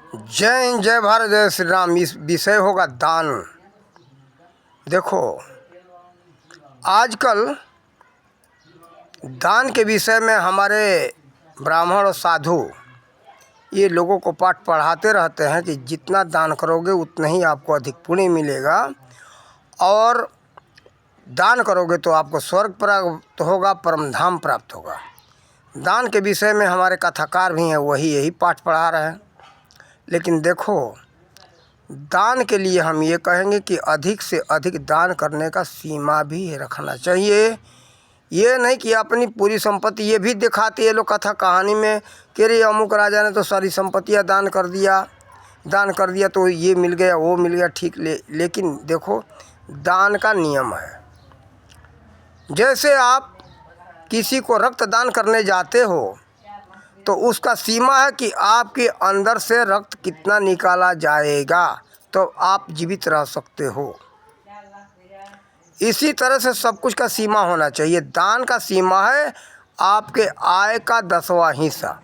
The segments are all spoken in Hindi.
जय हिंद, जय भारत, जय श्री राम। इस विषय होगा दान। देखो, आजकल दान के विषय में हमारे ब्राह्मण और साधु ये लोगों को पाठ पढ़ाते रहते हैं कि जितना दान करोगे उतना ही आपको अधिक पुण्य मिलेगा, और दान करोगे तो आपको स्वर्ग प्राप्त होगा, परम धाम प्राप्त होगा। दान के विषय में हमारे कथाकार भी हैं, वही यही पाठ पढ़ा रहे हैं। लेकिन देखो, दान के लिए हम ये कहेंगे कि अधिक से अधिक दान करने का सीमा भी रखना चाहिए। ये नहीं कि अपनी पूरी संपत्ति, ये भी दिखाती है लोग कथा कहानी में कि रे अमुक राजा ने तो सारी संपत्तियाँ दान कर दिया तो ये मिल गया, वो मिल गया, ठीक। लेकिन देखो, दान का नियम है। जैसे आप किसी को रक्तदान करने जाते हो तो उसका सीमा है कि आपके अंदर से रक्त कितना निकाला जाएगा तो आप जीवित रह सकते हो। इसी तरह से सब कुछ का सीमा होना चाहिए। दान का सीमा है आपके आय का 10वां हिस्सा।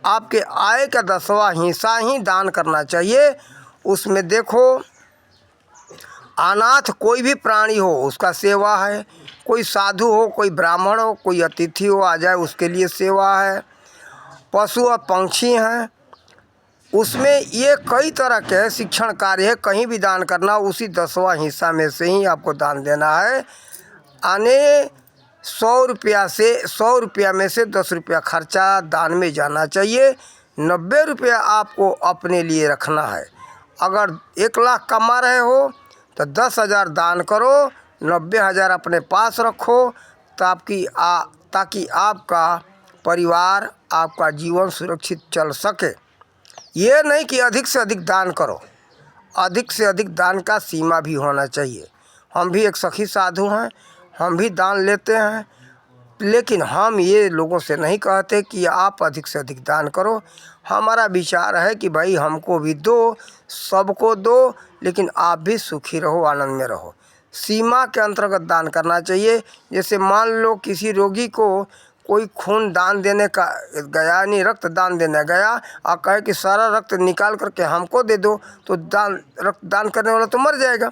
आपके आय का 10वां हिस्सा ही दान करना चाहिए। उसमें देखो, अनाथ कोई भी प्राणी हो उसका सेवा है, कोई साधु हो, कोई ब्राह्मण हो, कोई अतिथि हो आ जाए उसके लिए सेवा है, पशु और पंछी हैं, उसमें ये कई तरह के शिक्षण कार्य है। कहीं भी दान करना, उसी 10वां हिस्सा में से ही आपको दान देना है। आने 100 रुपया में से 10 रुपया खर्चा दान में जाना चाहिए। 90 रुपया आपको अपने लिए रखना है। अगर 1 लाख कमा रहे हो तो 10,000 दान करो, 90,000 अपने पास रखो, ताकि आपका परिवार, आपका जीवन सुरक्षित चल सके। ये नहीं कि अधिक से अधिक दान करो। अधिक से अधिक दान का सीमा भी होना चाहिए। हम भी एक सखी साधु हैं, हम भी दान लेते हैं, लेकिन हम ये लोगों से नहीं कहते कि आप अधिक से अधिक दान करो। हमारा विचार है कि भाई हमको भी दो, सबको दो, लेकिन आप भी सुखी रहो, आनंद में रहो। सीमा के अंतर्गत दान करना चाहिए। जैसे मान लो किसी रोगी को कोई खून दान देने का गया, नहीं रक्त दान देने गया, और कहे कि सारा रक्त निकाल करके हमको दे दो, तो रक्त दान करने वाला तो मर जाएगा।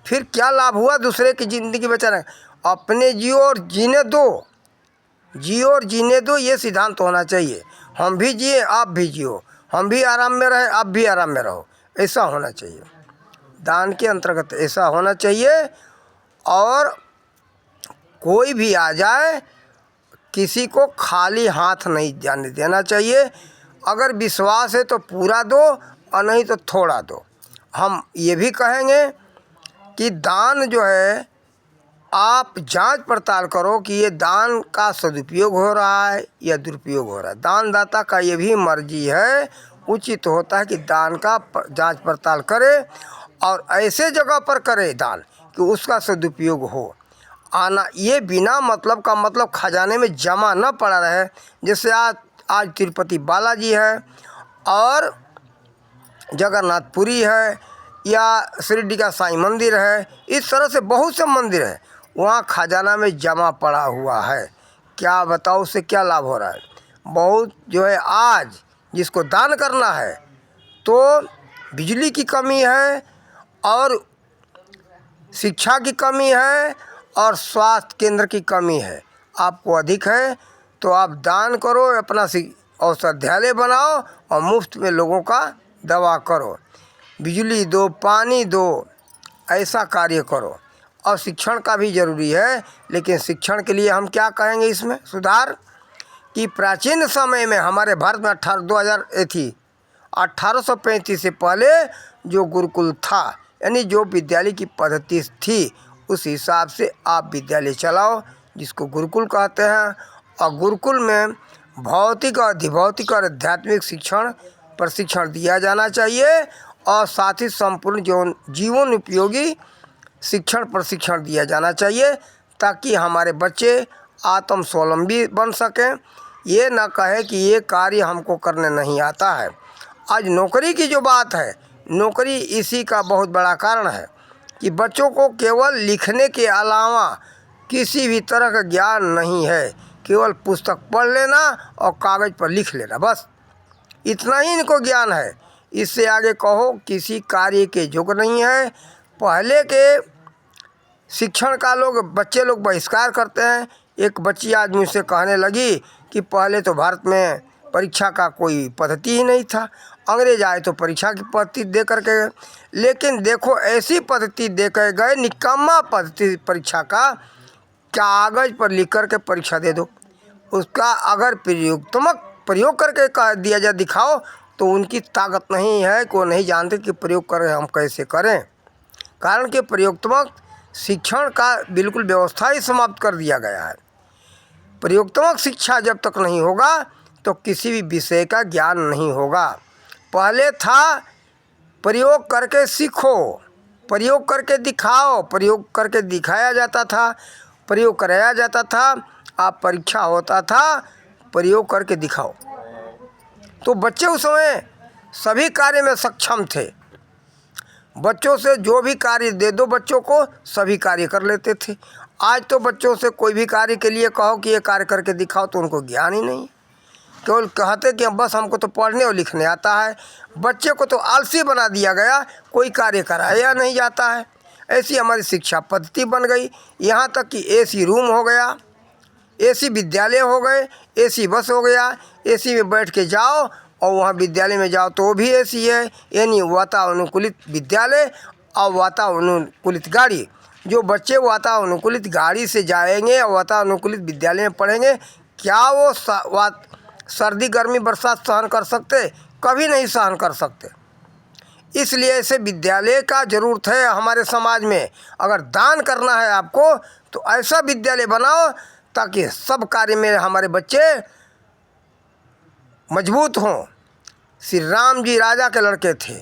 फिर क्या लाभ हुआ दूसरे की ज़िंदगी बचाने? अपने जियो और जीने दो, जियो और जीने दो, ये सिद्धांत होना चाहिए। हम भी जिए, आप भी जियो, हम भी आराम में रहे, आप भी आराम में रहो, ऐसा होना चाहिए। दान के अंतर्गत ऐसा होना चाहिए। और कोई भी आ जाए, किसी को खाली हाथ नहीं जाने देना चाहिए। अगर विश्वास है तो पूरा दो, और नहीं तो थोड़ा दो। हम ये भी कहेंगे कि दान जो है, आप जांच पड़ताल करो कि ये दान का सदुपयोग हो रहा है या दुरुपयोग हो रहा है। दानदाता का ये भी मर्जी है, उचित होता है कि दान का जांच पड़ताल करे, और ऐसे जगह पर करे दान कि उसका सदुपयोग हो। आना ये बिना मतलब का, मतलब खजाने में जमा न पड़ा रहे। जैसे आज तिरुपति बालाजी है, और जगन्नाथपुरी है, या शिरडी का साईं मंदिर है, इस तरह से बहुत से मंदिर हैं, वहाँ खजाना में जमा पड़ा हुआ है। क्या बताओ, उससे क्या लाभ हो रहा है? बहुत जो है, आज जिसको दान करना है तो बिजली की कमी है, और शिक्षा की कमी है, और स्वास्थ्य केंद्र की कमी है। आपको अधिक है तो आप दान करो, अपना औषधालय बनाओ, और मुफ्त में लोगों का दवा करो, बिजली दो, पानी दो, ऐसा कार्य करो। और शिक्षण का भी ज़रूरी है। लेकिन शिक्षण के लिए हम क्या कहेंगे इसमें सुधार, कि प्राचीन समय में हमारे भारत में 1835 से पहले जो गुरुकुल था, यानी जो विद्यालय की पद्धति थी, उस हिसाब से आप विद्यालय चलाओ, जिसको गुरुकुल कहते हैं। और गुरुकुल में भौतिक और अधिभौतिक और आध्यात्मिक प्रशिक्षण दिया जाना चाहिए, और साथ ही संपूर्ण जीवन उपयोगी प्रशिक्षण दिया जाना चाहिए, ताकि हमारे बच्चे आत्म स्वावलंबी बन सकें। ये ना कहे कि ये कार्य हमको करने नहीं आता है। आज नौकरी की जो बात है, नौकरी इसी का बहुत बड़ा कारण है कि बच्चों को केवल लिखने के अलावा किसी भी तरह का ज्ञान नहीं है। केवल पुस्तक पढ़ लेना और कागज़ पर लिख लेना, बस इतना ही इनको ज्ञान है। इससे आगे कहो किसी कार्य के योग्य नहीं है। पहले के शिक्षण का बच्चे लोग बहिष्कार करते हैं। एक बच्ची आज मुझसे कहने लगी कि पहले तो भारत में परीक्षा का कोई पद्धति ही नहीं था, अंग्रेज आए तो परीक्षा की पद्धति दे करके गए। लेकिन देखो ऐसी पद्धति दे कर गए, निकम्मा पद्धति परीक्षा का, कागज़ पर लिख कर के परीक्षा दे दो। उसका अगर प्रयोग करके कह दिया जाए दिखाओ, तो उनकी ताकत नहीं है, को नहीं जानते कि प्रयोग करें हम कैसे करें। कारण कि प्रयोगात्मक शिक्षण का बिल्कुल व्यवस्था ही समाप्त कर दिया गया है। प्रयोगात्मक शिक्षा जब तक नहीं होगा तो किसी भी विषय का ज्ञान नहीं होगा। पहले था प्रयोग करके सीखो, प्रयोग करके दिखाओ, प्रयोग करके दिखाया जाता था, प्रयोग कराया जाता था, आप परीक्षा होता था, प्रयोग करके दिखाओ। तो बच्चे उस समय सभी कार्य में सक्षम थे। बच्चों से जो भी कार्य दे दो बच्चों को, सभी कार्य कर लेते थे। आज तो बच्चों से कोई भी कार्य के लिए कहो कि ये कार्य करके दिखाओ तो उनको ज्ञान ही नहीं। केवल कहते कि बस हमको तो पढ़ने और लिखने आता है। बच्चे को तो आलसी बना दिया गया, कोई कार्य कराया नहीं जाता है। ऐसी हमारी शिक्षा पद्धति बन गई। यहाँ तक कि एसी रूम हो गया, एसी विद्यालय हो गए, एसी बस हो गया। एसी में बैठ के जाओ और वहाँ विद्यालय में जाओ तो भी एसी है, यानी वातानुकूलित विद्यालय और वातानुकूलित गाड़ी। जो बच्चे वातानुकूलित गाड़ी से जाएंगे और वातानुकूलित विद्यालय में पढ़ेंगे, क्या वो सर्दी गर्मी बरसात सहन कर सकते? कभी नहीं सहन कर सकते। इसलिए ऐसे विद्यालय का ज़रूरत है हमारे समाज में। अगर दान करना है आपको तो ऐसा विद्यालय बनाओ ताकि सब कार्य में हमारे बच्चे मजबूत हों। श्री राम जी राजा के लड़के थे,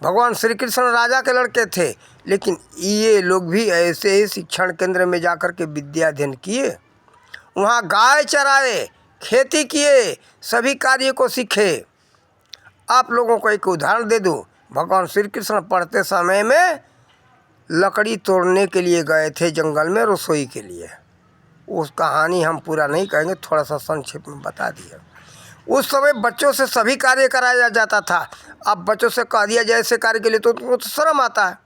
भगवान श्री कृष्ण राजा के लड़के थे, लेकिन ये लोग भी ऐसे ही शिक्षण केंद्र में जाकर के विद्या अध्ययन किए, वहाँ गाय चराए, खेती किए, सभी कार्य को सीखे। आप लोगों को एक उदाहरण दे दूँ। भगवान श्री कृष्ण पढ़ते समय में लकड़ी तोड़ने के लिए गए थे जंगल में रसोई के लिए। उस कहानी हम पूरा नहीं कहेंगे, थोड़ा सा संक्षेप में बता दिया। उस समय बच्चों से सभी कार्य कराया जाता था। अब बच्चों से कह दिया जाए ऐसे कार्य के लिए तो उनको तो शर्म आता है।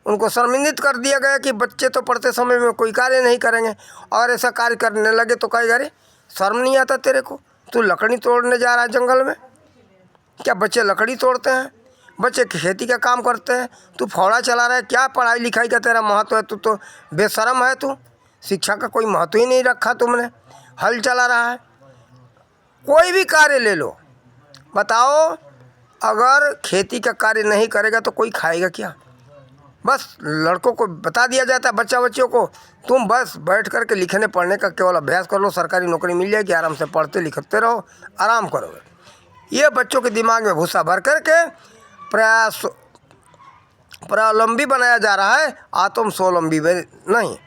उनको शर्मिंदित कर दिया गया कि बच्चे तो पढ़ते समय में कोई कार्य नहीं करेंगे, और ऐसा कार्य करने लगे तो कहेगा अरे शर्म नहीं आता तेरे को, तू लकड़ी तोड़ने जा रहा है जंगल में। क्या बच्चे लकड़ी तोड़ते हैं? बच्चे खेती का काम करते हैं, तू फावड़ा चला रहा है। क्या पढ़ाई लिखाई का तेरा महत्व है? तू तो बेशर्म है। तू शिक्षा का कोई महत्व ही नहीं रखा तुमने, हल चला रहा है। कोई भी कार्य ले लो, बताओ अगर खेती का कार्य नहीं करेगा तो कोई खाएगा क्या? बस लड़कों को बता दिया जाता है, बच्चों को, तुम बस बैठ कर के लिखने पढ़ने का केवल अभ्यास कर लो, सरकारी नौकरी मिल जाएगी, आराम से पढ़ते लिखते रहो, आराम करोगे। ये बच्चों के दिमाग में भूसा भर करके प्रावलंबी बनाया जा रहा है, आत्म स्वावलंबी नहीं।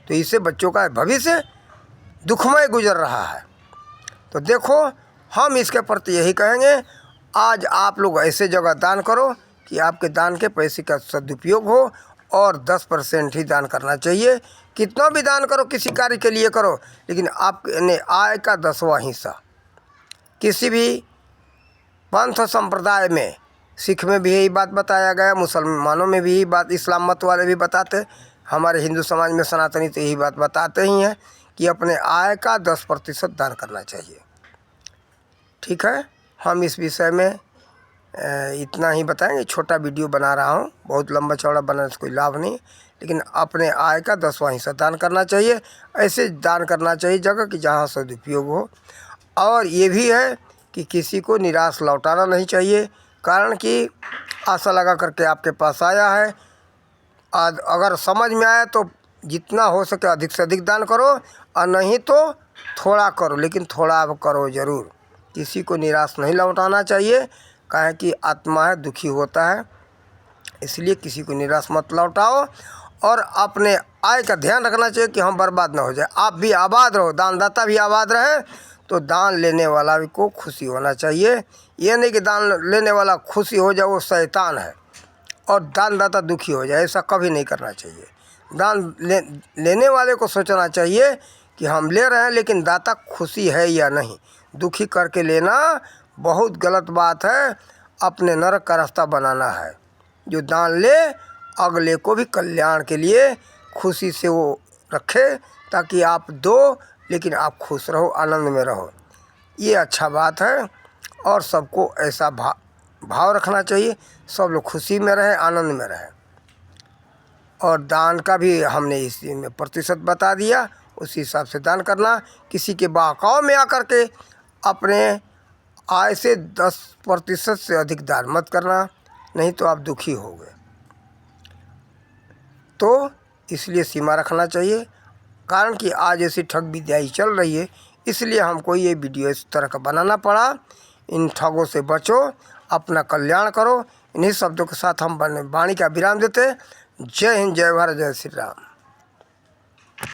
तो इससे बच्चों का भविष्य दुखमय गुजर रहा है। तो देखो, हम इसके प्रति यही कहेंगे, आज आप लोग ऐसे जगह दान करो कि आपके दान के पैसे का सदुपयोग हो, और 10% ही दान करना चाहिए। कितना भी दान करो, किसी कार्य के लिए करो, लेकिन आपने आय का 10वां हिस्सा। किसी भी पंथ संप्रदाय में, सिख में भी यही बात बताया गया, मुसलमानों में भी यही बात, इस्लाम मत वाले भी बताते, हमारे हिंदू समाज में सनातनी तो यही बात बताते ही हैं कि अपने आय का 10% दान करना चाहिए। ठीक है, हम इस विषय में इतना ही बताएंगे। छोटा वीडियो बना रहा हूँ, बहुत लंबा चौड़ा बनाने से कोई लाभ नहीं, लेकिन अपने आय का 10वां हिस्सा दान करना चाहिए। ऐसे दान करना चाहिए जगह कि जहाँ सदुपयोग हो। और ये भी है कि किसी को निराश लौटाना नहीं चाहिए, कारण कि आशा लगा करके आपके पास आया है। अगर समझ में आया तो जितना हो सके अधिक से अधिक दान करो, और नहीं तो थोड़ा करो, लेकिन थोड़ा अब करो ज़रूर। किसी को निराश नहीं लौटाना चाहिए, काहे कि आत्मा है, दुखी होता है, इसलिए किसी को निराश मत लौटाओ। और अपने आय का ध्यान रखना चाहिए कि हम बर्बाद ना हो जाए, आप भी आबाद रहो, दानदाता भी आबाद रहे। तो दान लेने वाला भी को खुशी होना चाहिए। ये नहीं कि दान लेने वाला खुशी हो जाए वो शैतान है, और दानदाता दुखी हो जाए, ऐसा कभी नहीं करना चाहिए। लेने वाले को सोचना चाहिए कि हम ले रहे हैं, लेकिन दाता खुशी है या नहीं। दुखी करके लेना बहुत गलत बात है। अपने नरक का रास्ता बनाना है। जो दान ले अगले को भी कल्याण के लिए खुशी से वो रखे, ताकि आप दो लेकिन आप खुश रहो, आनंद में रहो। ये अच्छा बात है और सबको ऐसा भाव रखना चाहिए, सब लोग खुशी में रहे, आनंद में रहे। और दान का भी हमने इसी में प्रतिशत बता दिया, उसी हिसाब से दान करना। किसी के बहकाव में आकर के अपने आय से 10% से अधिक दान मत करना, नहीं तो आप दुखी होगे। तो इसलिए सीमा रखना चाहिए, कारण कि आज ऐसी ठग विद्याएं चल रही है, इसलिए हमको ये वीडियो इस तरह का बनाना पड़ा। इन ठगों से बचो, अपना कल्याण करो। इन्हीं शब्दों के साथ हम वाणी का विराम देते। जय हिंद, जय भारत, जय श्री राम।